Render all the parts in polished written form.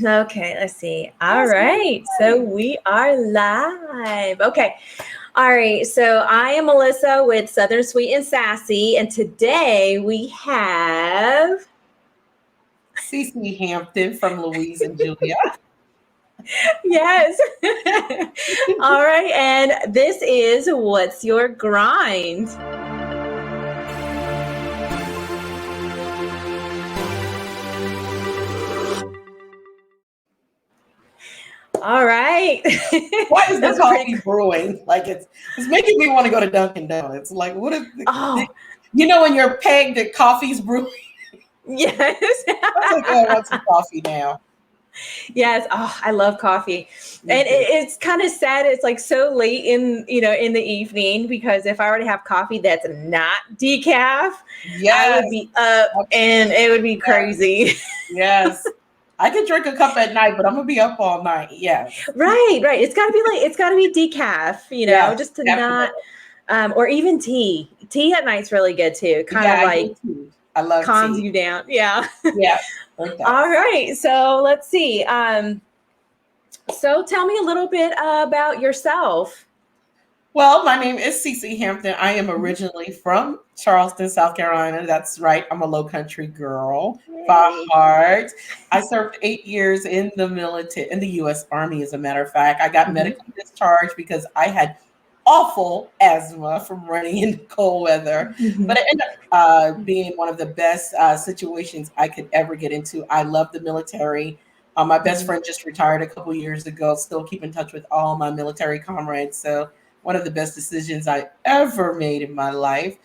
Okay, let's see. All Awesome. right. So we are live. Okay. All right. So I am Melissa with Southern Sweet and Sassy. And today we have, SiSi Hampton from Louise and Julia. yes. All right. And this is What's Your Grind? All right. Why is the That's a pretty, coffee brewing? Like it's making me want to go to Dunkin' Donuts. Like what is oh, when you're pegged that coffee's brewing? yes. I was like, oh, I want some coffee now. Yes. Oh, I love coffee. Me And too. it's kind of sad. It's like so late in the evening because if I were to have coffee that's not decaf, I Yes. would be up and it would be Yes. crazy. Yes. I could drink a cup at night, but I'm gonna be up all night. Yes. Right, right. It's got to be decaf, Yes, just to definitely. not, or even tea. Tea at night's really good too. Kind Yeah, of I like do too. I love calms tea. you down. Yeah. Yeah, it All does. right. So let's see. So tell me a little bit about yourself. Well, my name is SiSi Hampton. I am originally from Charleston, South Carolina. That's right. I'm a low country girl by Yay. heart. I served 8 years in the military, in the U.S. Army, as a matter of fact. I got Mhm. medically discharged because I had awful asthma from running in cold weather. But Mhm. it ended up being one of the best situations I could ever get into. I love the military. My best Mhm. friend just retired a couple years ago. Still keep in touch with all my military comrades. So one of the best decisions I ever made in my life.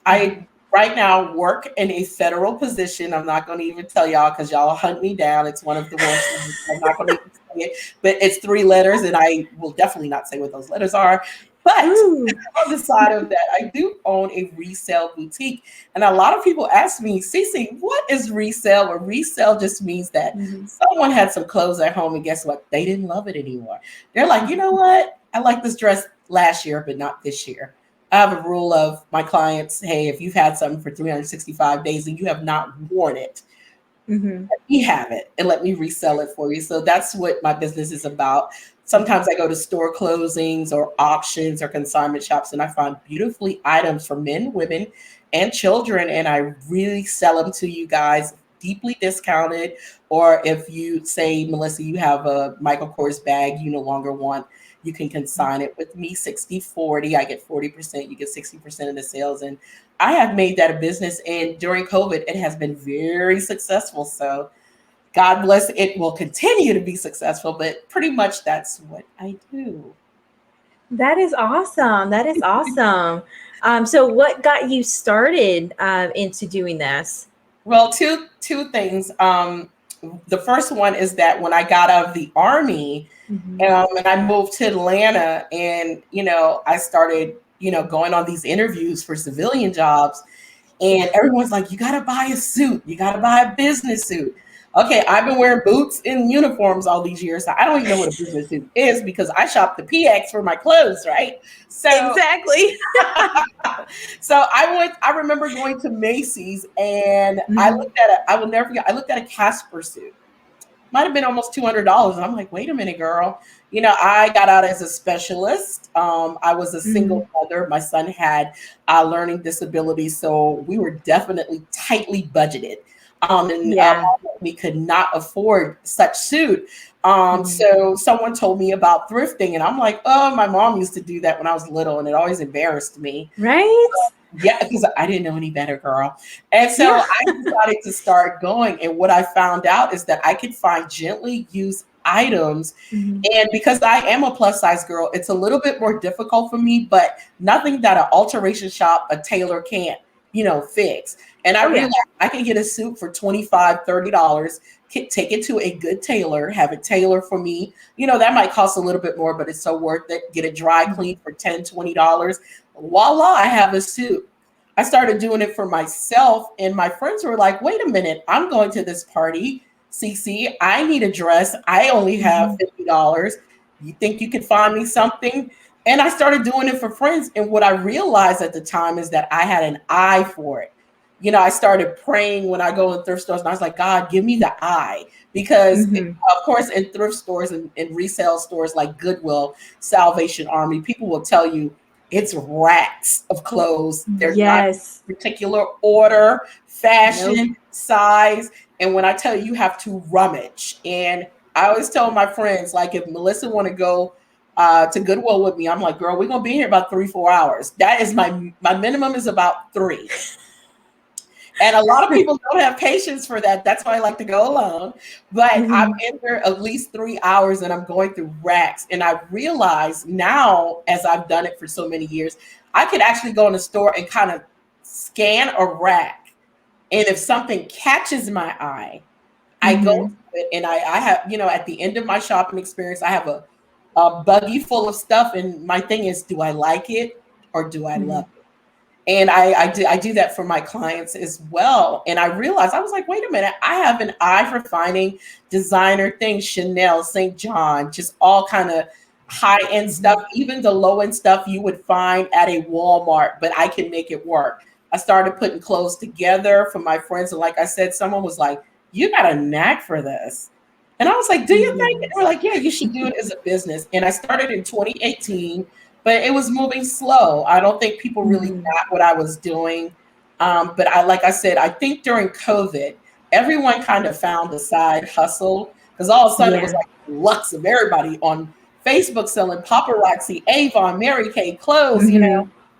I Mhm. right now work in a federal position. I'm not going to even tell y'all because y'all hunt me down. It's one of the worst. I'm not going to even say it, but it's 3 letters, and I will definitely not say what those letters are. But Ooh. on the side of that, I do own a resale boutique. And a lot of people ask me, "Cece, what is resale?" Or resale just means that Mhm. someone had some clothes at home and guess what? They didn't love it anymore. They're like, you know what? I like this dress last year, but not this year. I have a rule of my clients, hey, if you've had something for 365 days and you have not worn it, Mhm. let me have it and let me resell it for you. So that's what my business is about. Sometimes I go to store closings or auctions or consignment shops and I find beautifully items for men, women, and children. And I really sell them to you guys deeply discounted. Or if you say, Melissa, you have a Michael Kors bag you no longer want, you can consign it with me 60/40. I get 40%, you get 60% of the sales. And I have made that a business, and during COVID, it has been very successful. So, God bless, it will continue to be successful, but pretty much that's what I do. That is awesome. That is awesome. So what got you started into doing this? Well, two things. The first one is that when I got out of the army, Mhm. and I moved to Atlanta, and I started going on these interviews for civilian jobs. And everyone's like, you got to buy a suit. You got to buy a business suit. Okay, I've been wearing boots and uniforms all these years. So I don't even know what a business suit is because I shop the PX for my clothes, right? So Exactly. I remember going to Macy's and Mhm. I will never forget, I looked at a Casper suit. Might have been almost $200. And I'm like, wait a minute, girl. I got out as a specialist. I was a Mhm. single mother. My son had learning disabilities. So we were definitely tightly budgeted. And Yeah. we could not afford such suit. Mhm. So someone told me about thrifting. And I'm like, oh, my mom used to do that when I was little. And it always embarrassed me. Right? Yeah, because I didn't know any better, girl. And so Yeah. I decided to start going. And what I found out is that I could find gently used items. Mhm. And because I am a plus size girl, it's a little bit more difficult for me, but nothing that an alteration shop, a tailor can't, fix. And I Oh yeah. realized I can get a suit for $25, $30, take it to a good tailor, have it tailor for me. That might cost a little bit more, but it's so worth it. Get it dry Mhm. clean for $10, $20. Voila, I have a suit. I started doing it for myself, and my friends were like, wait a minute, I'm going to this party. CC, I need a dress. I only have Mhm. $50. You think you could find me something? And I started doing it for friends. And what I realized at the time is that I had an eye for it. I started praying when I go in thrift stores, and I was like, God, give me the eye. Because, of course, in thrift stores and resale stores like Goodwill, Salvation Army, people will tell you it's racks of clothes. They're not Yes. particular order, fashion, Nope. size. And when I tell you, you have to rummage. And I always tell my friends, like, if Melissa want to go to Goodwill with me, I'm like, girl, we're going to be here about 3-4 hours. That is my minimum is about 3. And a lot of people don't have patience for that. That's why I like to go alone. But I'm in there at least 3 hours, and I'm going through racks. And I realize now, as I've done it for so many years, I could actually go in a store and kind of scan a rack. And if something catches my eye, I go to it, and I have, at the end of my shopping experience, I have a buggy full of stuff. And my thing is, do I like it or do I love it? And I do that for my clients as well. And I realized, I was like, wait a minute, I have an eye for finding designer things, Chanel, St. John, just all kind of high-end stuff, even the low-end stuff you would find at a Walmart, but I can make it work. I started putting clothes together for my friends. And like I said, someone was like, you got a knack for this. And I was like, do you think? They were like, yeah, you should do it as a business. And I started in 2018. But it was moving slow. I don't think people really got what I was doing. But like I said, I think during COVID, everyone kind of found a side hustle, because all of a sudden it was like Luxe of everybody on Facebook selling paparazzi, Avon, Mary Kay clothes,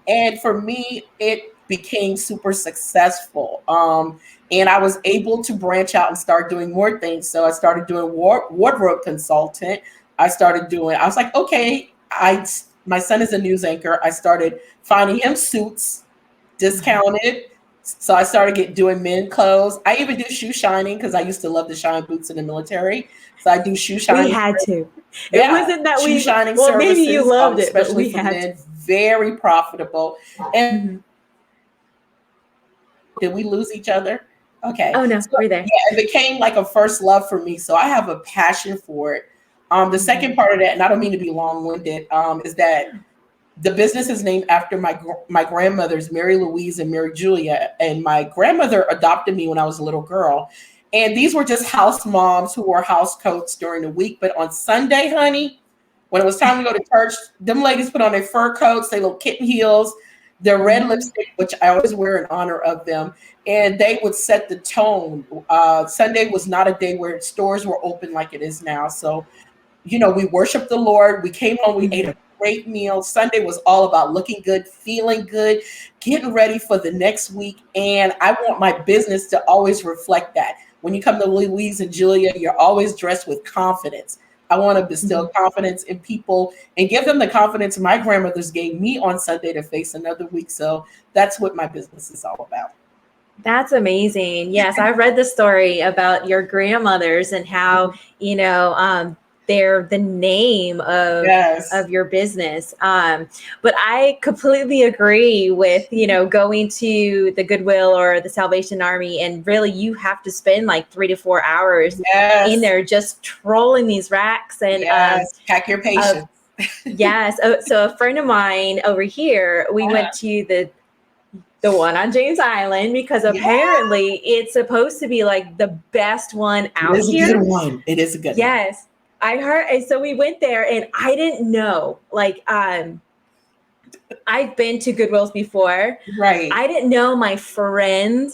And for me, it became super successful. And I was able to branch out and start doing more things. So I started doing wardrobe consultant. I was like, okay, my son is a news anchor. I started finding him suits discounted. So I started doing men clothes. I even do shoe shining, because I used to love to shine boots in the military. So I do shoe shining. We had to. Yeah, it wasn't that shoe shining well, services. maybe you loved it, especially but we for had men. to. Very profitable. And did we lose each other? Okay. Oh no, we're there. Yeah, it became like a first love for me. So I have a passion for it. The second part of that, and I don't mean to be long-winded, is that the business is named after my grandmothers, Mary Louise and Mary Julia. And my grandmother adopted me when I was a little girl. And these were just house moms who wore house coats during the week. But on Sunday, honey, when it was time to go to church, them ladies put on their fur coats, their little kitten heels, their red lipstick, which I always wear in honor of them. And they would set the tone. Sunday was not a day where stores were open like it is now. So we worshiped the Lord. We came home, we ate a great meal. Sunday was all about looking good, feeling good, getting ready for the next week. And I want my business to always reflect that. When you come to Louise and Julia, you're always dressed with confidence. I want to bestow confidence in people and give them the confidence my grandmothers gave me on Sunday to face another week. So that's what my business is all about. That's amazing. Yes, I read the story about your grandmothers and how, they're the name of your business. But I completely agree with, going to the Goodwill or the Salvation Army, and really you have to spend like 3 to 4 hours in there just trolling these racks and pack your patience. Yes. So a friend of mine over here, we went to the one on James Island, because apparently it's supposed to be like the best one out here. It is a good one. It is a good one. Yes. I heard, and so we went there, and I didn't know, like, I've been to Goodwills before. Right. I didn't know my friend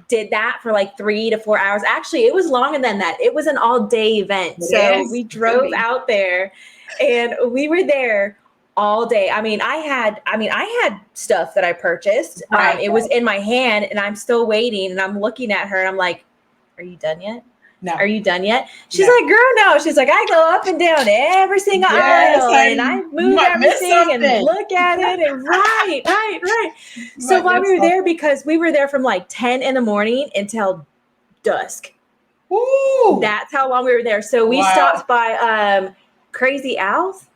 did that for like 3 to 4 hours. Actually, it was longer than that. It was an all-day event. So we drove out there, and we were there all day. I had stuff that I purchased. It was in my hand, and I'm still waiting, and I'm looking at her, and I'm like, are you done yet? No. Are you done yet? She's like, girl, no. She's like, I go up and down every single aisle, and I move everything and look at it. And right. So while we were there, because we were there from like 10 in the morning until dusk. Ooh. That's how long we were there. So we stopped by Crazy Owls.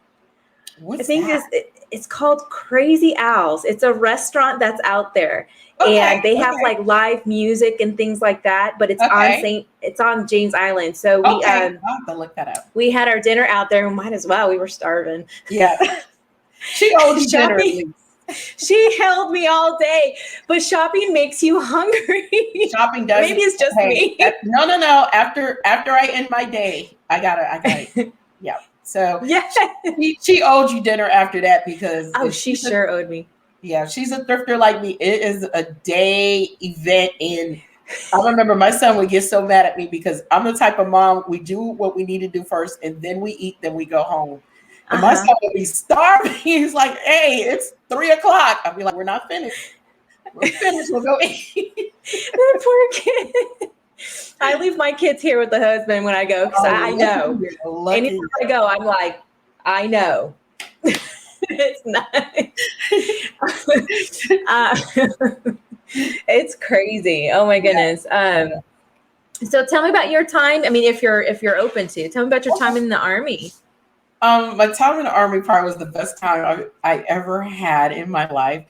It's called Crazy Owls. It's a restaurant that's out there. And they have like live music and things like that, but it's on James Island. So we I'll have to look that up. We had our dinner out there. We might as well. We were starving. Yeah. She owes dinner. She held me all day, but shopping makes you hungry. Shopping does. Maybe it's just me. No. After I end my day, I gotta. Yeah. So yeah, she owed you dinner after that because she sure owed me. Yeah, she's a thrifter like me. It is a day event, and I remember my son would get so mad at me because I'm the type of mom, we do what we need to do first, and then we eat, then we go home. And my son would be starving. He's like, "Hey, it's 3:00." I'd be like, "We're not finished. We're finished. We'll go eat." That poor kid. I leave my kids here with the husband when I go because I know. Anytime I go, I'm like, I know. It's not. It's crazy. Oh my goodness. So tell me about your time. I mean, if you're open to, tell me about your time in the Army. My time in the Army probably was the best time I ever had in my life.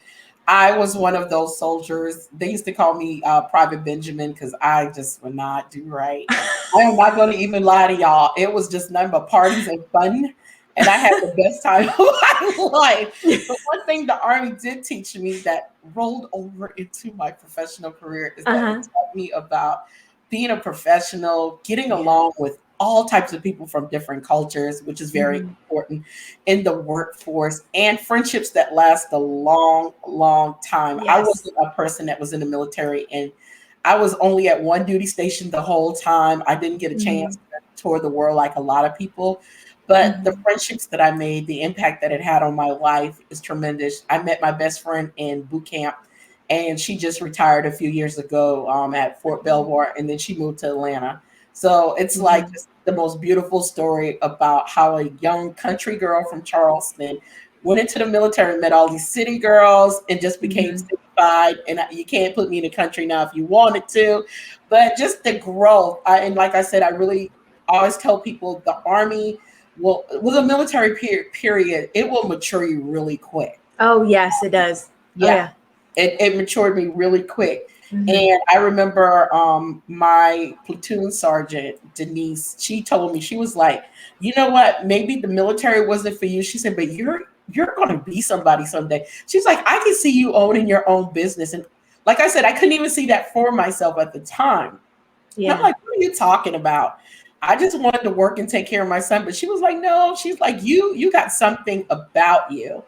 I was one of those soldiers. They used to call me Private Benjamin because I just would not do right. I am not going to even lie to y'all. It was just nothing but parties and fun. And I had the best time of my life. But one thing the Army did teach me that rolled over into my professional career is that it taught me about being a professional, getting along with all types of people from different cultures, which is very important in the workforce, and friendships that last a long, long time. Yes. I wasn't a person that was in the military, and I was only at one duty station the whole time. I didn't get a chance to tour the world like a lot of people. But the friendships that I made, the impact that it had on my life is tremendous. I met my best friend in boot camp, and she just retired a few years ago at Fort Belvoir, and then she moved to Atlanta. So it's like just the most beautiful story about how a young country girl from Charleston went into the military, met all these city girls, and just became citified. And you can't put me in the country now if you wanted to, but just the growth. And like I said, I really always tell people the Army, well, with a military period, it will mature you really quick. Oh, yes, it does. Yeah. It matured me really quick. And I remember my platoon sergeant, Denise, she told me, she was like, you know what, maybe the military wasn't for you. She said, but you're going to be somebody someday. She's like, I can see you owning your own business. And like I said, I couldn't even see that for myself at the time. Yeah. And I'm like, what are you talking about? I just wanted to work and take care of my son. But she was like, no, she's like, you got something about you.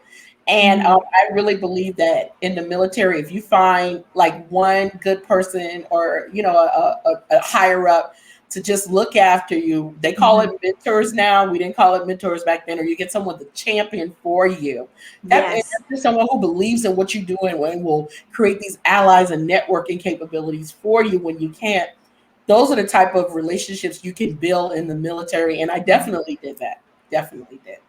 And I really believe that in the military, if you find like one good person or, you know, a higher up to just look after you, they call it mentors now. We didn't call it mentors back then. Or you get someone to champion for you. That's someone who believes in what you're doing and will create these allies and networking capabilities for you when you can't. Those are the type of relationships you can build in the military. And I definitely did that. Definitely did.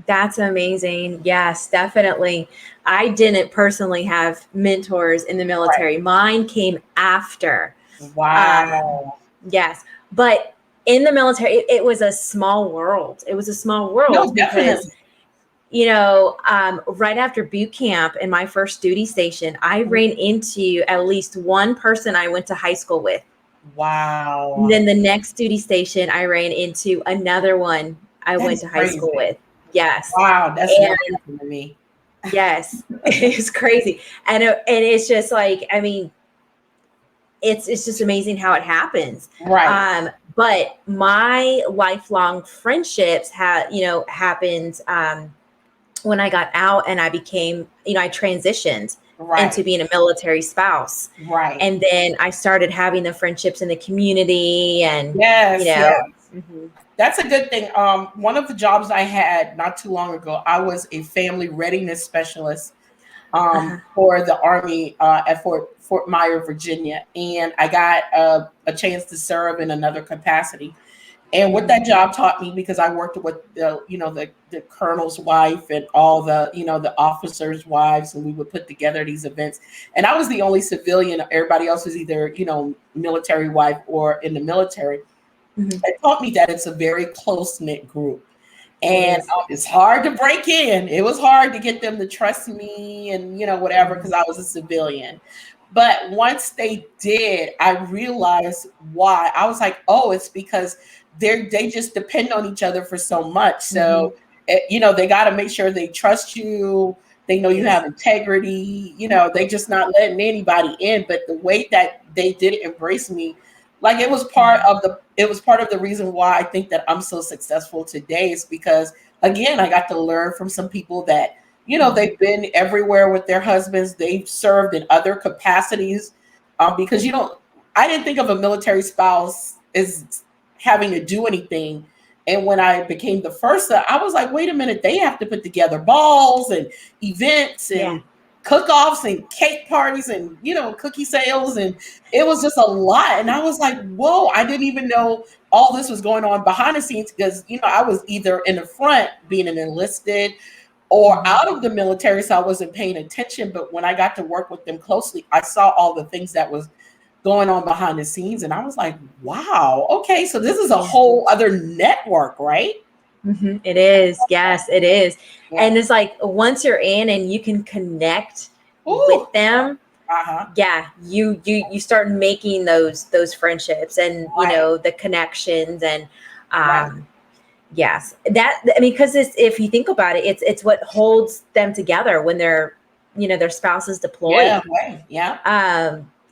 That's amazing. Yes, definitely. I didn't personally have mentors in the military. Right. Mine came after. Wow. Yes. But in the military, it was a small world. It was a small world. No, because, you know, right after boot camp in my first duty station, I ran into at least one person I went to high school with. Wow. And then the next duty station, I ran into another one I went to high school with. Yes. Wow, that's amazing to me. Yes, it's crazy, and it's just like, I mean, it's just amazing how it happens. Right. But my lifelong friendships happened when I got out and I became, I transitioned into being a military spouse. Right. And then I started having the friendships in the community, and That's a good thing. One of the jobs I had not too long ago, I was a family readiness specialist for the Army at Fort Myer, Virginia. And I got a chance to serve in another capacity. And what that job taught me, because I worked with the colonel's wife and all the officers' wives, and we would put together these events. And I was the only civilian. Everybody else was either, military wife or in the military. It taught me that it's a very close-knit group. And it's hard to break in. It was hard to get them to trust me and, whatever, because I was a civilian. But once they did, I realized why. I was like, oh, it's because they just depend on each other for so much. So, they got to make sure they trust you. They know you have integrity. You know, they just not letting anybody in. But the way that they did embrace me, like it was part of the reason why I think that I'm so successful today, is because again, I got to learn from some people that, you know, they've been everywhere with their husbands. They've served in other capacities, because I didn't think of a military spouse as having to do anything. And when I became the first, I was like, wait a minute, they have to put together balls and events and cook-offs and cake parties and, you know, cookie sales. And it was just a lot. And I was like, whoa, I didn't even know all this was going on behind the scenes, because, you know, I was either in the front being an enlisted or out of the military, so I wasn't paying attention. But when I got to work with them closely, I saw all the things that was going on behind the scenes. And I was like, wow, okay, so this is a whole other network, right? Mm-hmm. It is. Yes, it is. Yeah. And it's like, once you're in and you can connect with them, yeah, you start making those friendships and, you know, the connections and, yes, that, I mean, because if you think about it, it's what holds them together when they're, you know, their spouse is deployed.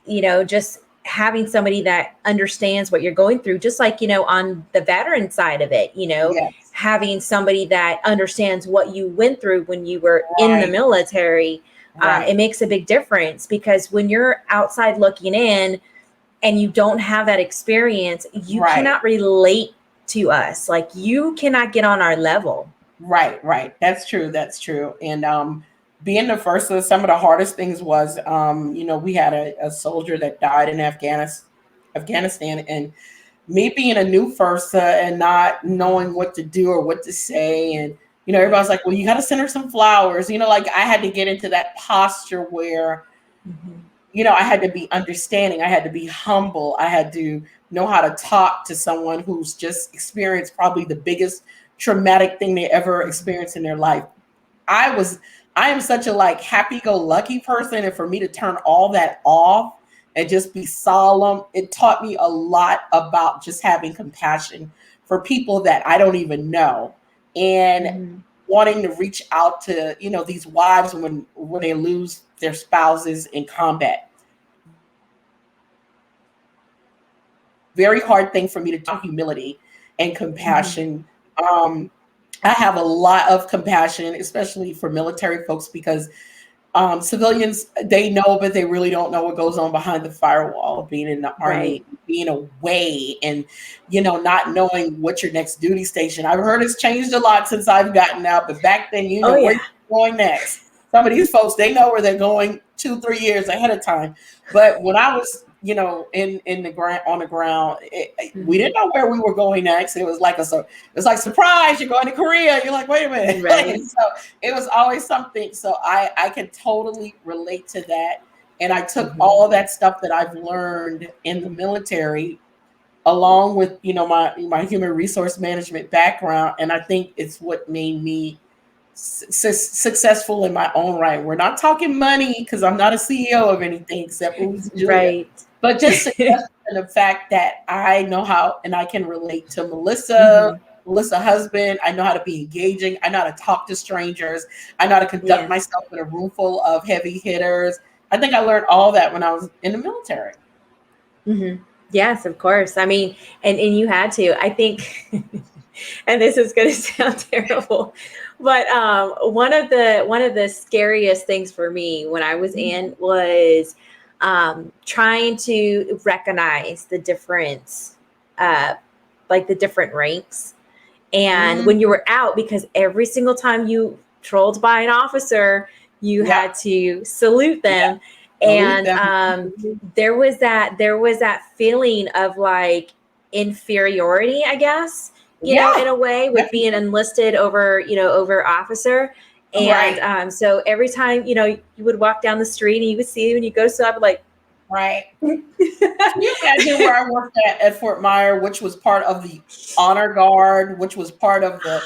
You know, just having somebody that understands what you're going through, just like, you know, on the veteran side of it, you know, having somebody that understands what you went through when you were in the military, it makes a big difference, because when you're outside looking in and you don't have that experience, you cannot relate to us. Like, you cannot get on our level. Right. That's true. And being the first, some of the hardest things was, you know, we had a soldier that died in Afghanistan, and me being a new FIRSA and not knowing what to do or what to say. And, you know, everybody's like, well, you got to send her some flowers. You know, like I had to get into that posture where, you know, I had to be understanding. I had to be humble. I had to know how to talk to someone who's just experienced probably the biggest traumatic thing they ever experienced in their life. I am such a like happy-go-lucky person, and for me to turn all that off and just be solemn, it taught me a lot about just having compassion for people that I don't even know, and wanting to reach out to, you know, these wives when they lose their spouses in combat. Very hard thing for me to do, humility and compassion. I have a lot of compassion, especially for military folks, because civilians, they know, but they really don't know what goes on behind the firewall of being in the Army, being away, and, you know, not knowing what your next duty station. I've heard it's changed a lot since I've gotten out, but back then, you know, where you're going next. Some of these folks, they know where they're going 2-3 years ahead of time. But when I was, you know, on the ground, we didn't know where we were going next. It was like surprise, you're going to Korea. You're like, wait a minute. So it was always something. So I can totally relate to that. And I took all of that stuff that I've learned in the military, along with, you know, my human resource management background. And I think it's what made me successful in my own right. We're not talking money, because I'm not a CEO of anything except Louise and Julia. But just successful in the fact that I know how, and I can relate to Melissa husband. I know how to be engaging. I know how to talk to strangers. I know how to conduct myself in a room full of heavy hitters. I think I learned all that when I was in the military. Yes, of course. I mean, and you had to, I think, and this is going to sound terrible, but one of the scariest things for me when I was in was trying to recognize the difference, like the different ranks. And when you were out, because every single time you trolled by an officer, you had to salute them. And there was that feeling of like inferiority, I guess, you know, in a way, with being enlisted over officer. And so every time, you know, you would walk down the street and you would see, when you go to stop, like, Can you imagine where I worked at Fort Myer, which was part of the Honor Guard, which was part of the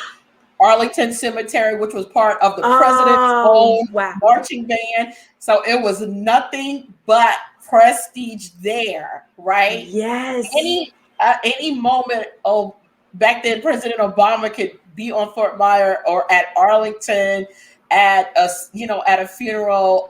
Arlington Cemetery, which was part of the president's own marching band. So it was nothing but prestige there, right? Yes. Any moment, back then President Obama could be on Fort Myer or at Arlington at a funeral.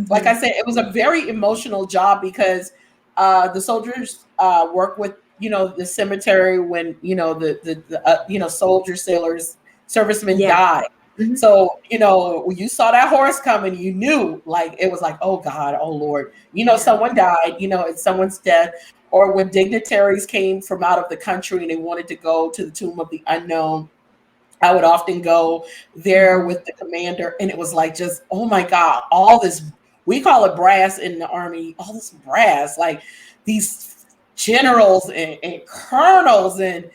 Like I said, it was a very emotional job because the soldiers work with, the cemetery when, the soldiers, sailors, servicemen die. Mm-hmm. So, when you saw that horse coming, you knew, like, it was like, oh God, oh Lord, someone died, it's someone's death. Or when dignitaries came from out of the country and they wanted to go to the tomb of the unknown, I would often go there with the commander, and it was like, just, oh my God, all this, we call it brass in the Army, all this brass, like these generals and colonels, and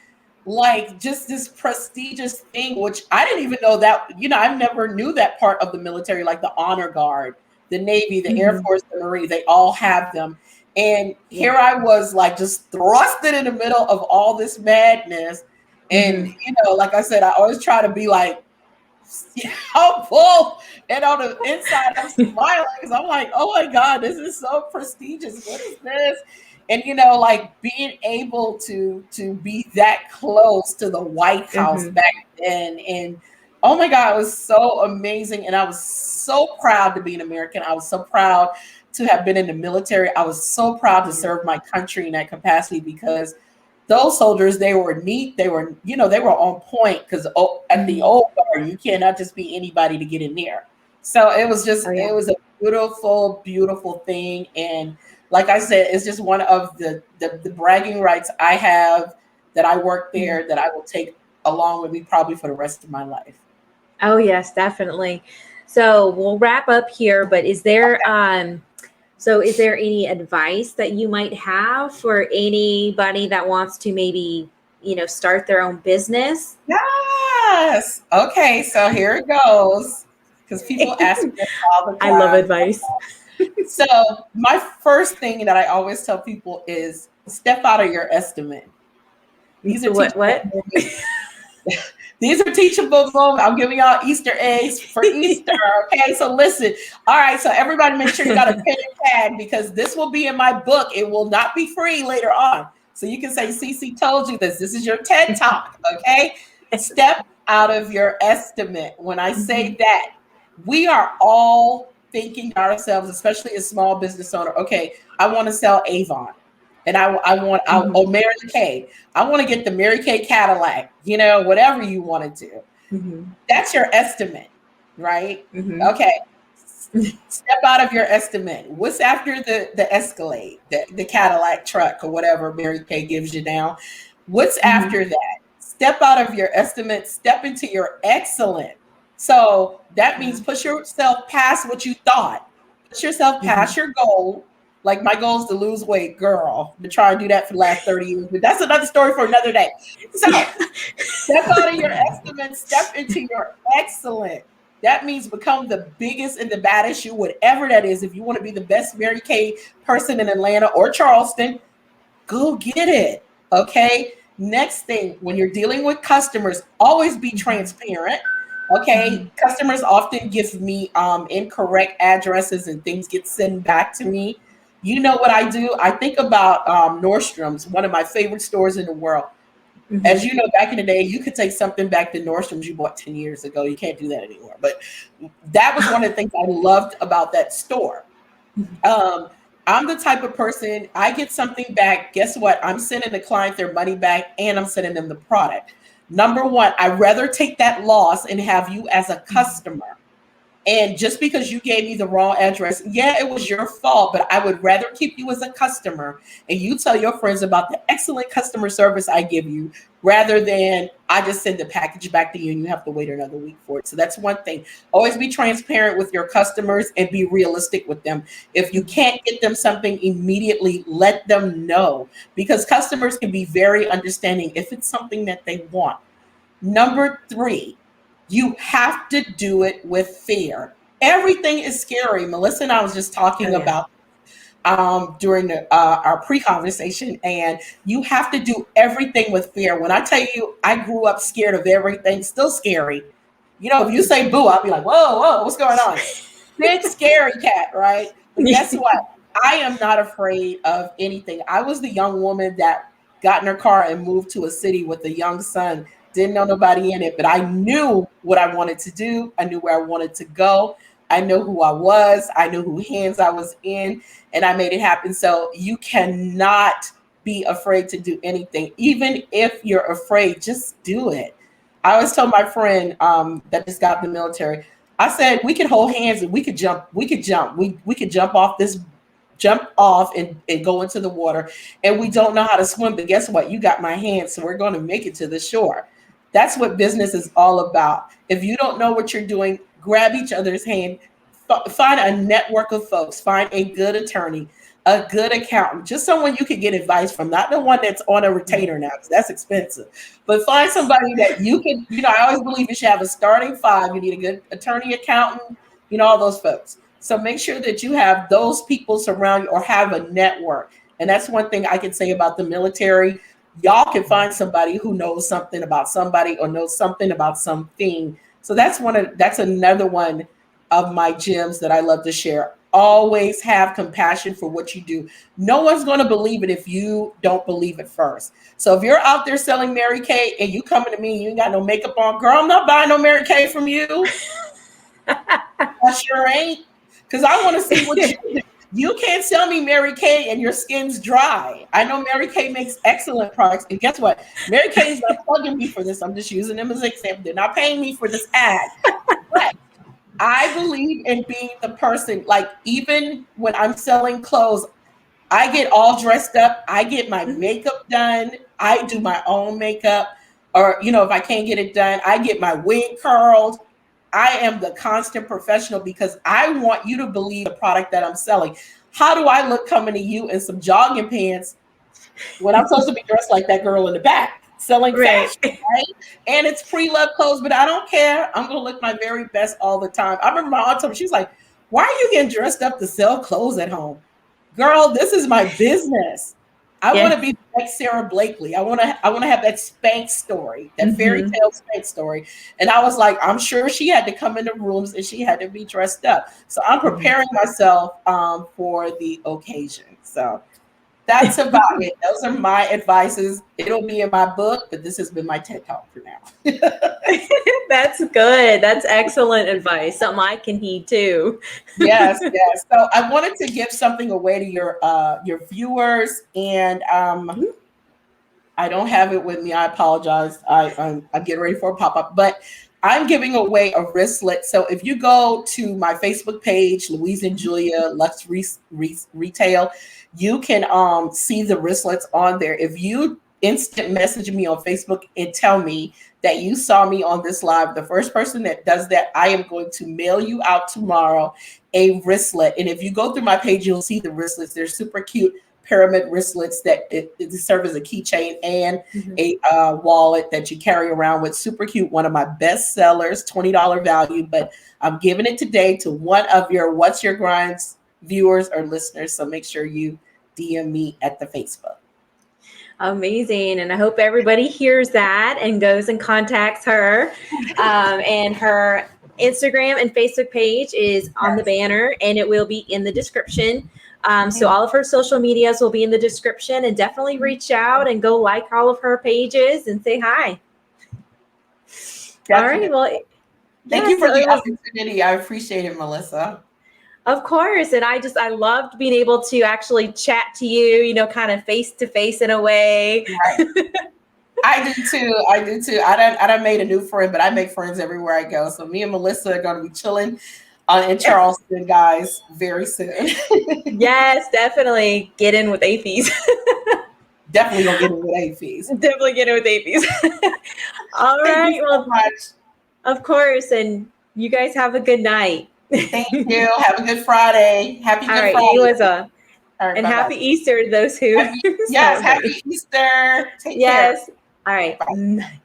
like just this prestigious thing, which I didn't even know that, I never knew that part of the military, like the honor guard, the Navy, the Air Force, the Marine, they all have them. And here I was, like, just thrusted in the middle of all this madness. And, like I said, I always try to be like, full, and on the inside, I'm smiling because I'm like, oh my God, this is so prestigious. What is this? And, like being able to be that close to the White House back then. And oh my God, it was so amazing. And I was so proud to be an American. I was so proud to have been in the military. I was so proud to serve my country in that capacity, because those soldiers, they were neat. They were, they were on point, because at the old guard, you cannot just be anybody to get in there. So it was just, it was a beautiful, beautiful thing. And like I said, it's just one of the bragging rights I have, that I work there, that I will take along with me probably for the rest of my life. Oh yes, definitely. So we'll wrap up here, but is there, so is there any advice that you might have for anybody that wants to maybe, start their own business? Yes. Okay. So here it goes. Because people ask me this all the time. I love advice. So my first thing that I always tell people is step out of your estimate. These are what? These are teachable moments. I'm giving y'all Easter eggs for Easter. Okay, so listen. All right, so everybody make sure you got a pen and pad, because this will be in my book. It will not be free later on. So you can say, SiSi told you this. This is your TED Talk, okay? Step out of your estimate. When I say that, we are all thinking to ourselves, especially a small business owner, okay, I want to sell Avon. And or Mary Kay. I want to get the Mary Kay Cadillac, whatever you want to do. That's your estimate, right? Okay. Step out of your estimate. What's after the Escalade, the Cadillac truck, or whatever Mary Kay gives you now? What's after that? Step out of your estimate. Step into your excellent. So that means push yourself past what you thought. Push yourself past your goal. Like, my goal is to lose weight, girl. I've been trying to do that for the last 30 years, but that's another story for another day. So step out of your estimate, step into your excellent. That means become the biggest and the baddest you, whatever that is. If you want to be the best Mary Kay person in Atlanta or Charleston, go get it. Okay. Next thing, when you're dealing with customers, always be transparent. Okay. Customers often give me incorrect addresses, and things get sent back to me. You know what I do? I think about Nordstrom's, one of my favorite stores in the world. As you know, back in the day, you could take something back to Nordstrom's you bought 10 years ago. You can't do that anymore. But that was one of the things I loved about that store. I'm the type of person, I get something back. Guess what? I'm sending the client their money back, and I'm sending them the product. Number one, I'd rather take that loss and have you as a customer. And just because you gave me the wrong address, yeah, it was your fault, but I would rather keep you as a customer, and you tell your friends about the excellent customer service I give you, rather than I just send the package back to you and you have to wait another week for it. So that's one thing. Always be transparent with your customers and be realistic with them. If you can't get them something immediately, let them know, because customers can be very understanding if it's something that they want. Number three, you have to do it with fear. Everything is scary. Melissa and I was just talking about during our pre-conversation, and you have to do everything with fear. When I tell you, I grew up scared of everything, still scary. If you say boo, I'll be like, whoa, what's going on? Big scary cat, right? But guess what? I am not afraid of anything. I was the young woman that got in her car and moved to a city with a young son Didn't know nobody in it, but I knew what I wanted to do. I knew where I wanted to go. I know who I was. I knew who hands I was in, and I made it happen. So you cannot be afraid to do anything. Even if you're afraid, just do it. I always tell my friend that just got in the military, I said, we could hold hands and we could jump. We could jump. We could jump off and go into the water. And we don't know how to swim, but guess what? You got my hand, so we're going to make it to the shore. That's what business is all about. If you don't know what you're doing, grab each other's hand, find a network of folks, find a good attorney, a good accountant, just someone you can get advice from, not the one that's on a retainer now, because that's expensive. But find somebody that you can, I always believe you should have a starting 5. You need a good attorney, accountant, all those folks. So make sure that you have those people surround you or have a network. And that's one thing I can say about the military. Y'all can find somebody who knows something about somebody or knows something about something. So that's another one of my gems that I love to share. Always have compassion for what you do. No one's going to believe it if you don't believe it first. So if you're out there selling Mary Kay and you coming to me, you ain't got no makeup on, girl, I'm not buying no Mary Kay from you. I sure ain't. Because I want to see what you do. You can't sell me Mary Kay and your skin's dry. I know Mary Kay makes excellent products. And guess what? Mary Kay is not plugging me for this. I'm just using them as an example. They're not paying me for this ad. But I believe in being the person, like even when I'm selling clothes, I get all dressed up. I get my makeup done. I do my own makeup. Or, if I can't get it done, I get my wig curled. I am the constant professional because I want you to believe the product that I'm selling. How do I look coming to you in some jogging pants when I'm supposed to be dressed like that girl in the back selling fashion, right? And it's pre-loved clothes, but I don't care. I'm going to look my very best all the time. I remember my aunt told me, she's like, why are you getting dressed up to sell clothes at home? Girl, this is my business. I want to be like Sarah Blakely. I want to have that Spanx story, that fairy tale Spanx story. And I was like, I'm sure she had to come into rooms and she had to be dressed up. So I'm preparing myself for the occasion. So that's about it. Those are my advices. It'll be in my book, but this has been my TED Talk for now. That's good. That's excellent advice. Something I can heed too. Yes. So I wanted to give something away to your viewers, and I don't have it with me. I apologize. I'm getting ready for a pop-up, but I'm giving away a wristlet. So if you go to my Facebook page, Louise and Julia Luxe Retail, you can see the wristlets on there. If you instant message me on Facebook and tell me that you saw me on this live, the first person that does that, I am going to mail you out tomorrow a wristlet. And if you go through my page, you'll see the wristlets. They're super cute pyramid wristlets that it serve as a keychain and a wallet that you carry around with. Super cute. One of my best sellers, $20 value, but I'm giving it today to one of your What's Your Grinds viewers or listeners. So make sure you DM me at the Facebook. Amazing. And I hope everybody hears that and goes and contacts her. And her Instagram and Facebook page is on the banner, and it will be in the description. So all of her social medias will be in the description, and definitely reach out and go like all of her pages and say hi. Definitely. All right. Well, thank you for the opportunity. I appreciate it, Melissa. Of course. And I loved being able to actually chat to you, kind of face to face in a way. Right. I do too. I done made a new friend, but I make friends everywhere I go. So me and Melissa are going to be chilling in Charleston, guys, very soon. Yes, definitely get in with APs. Definitely gonna get in with APs. Definitely get in with APs. All right. Thank you so much. Of course. And you guys have a good night. Thank you. Have a good Friday. Happy Good Friday. You as well. Right, and happy Easter to those who. Happy Easter. Take care. All right. Bye.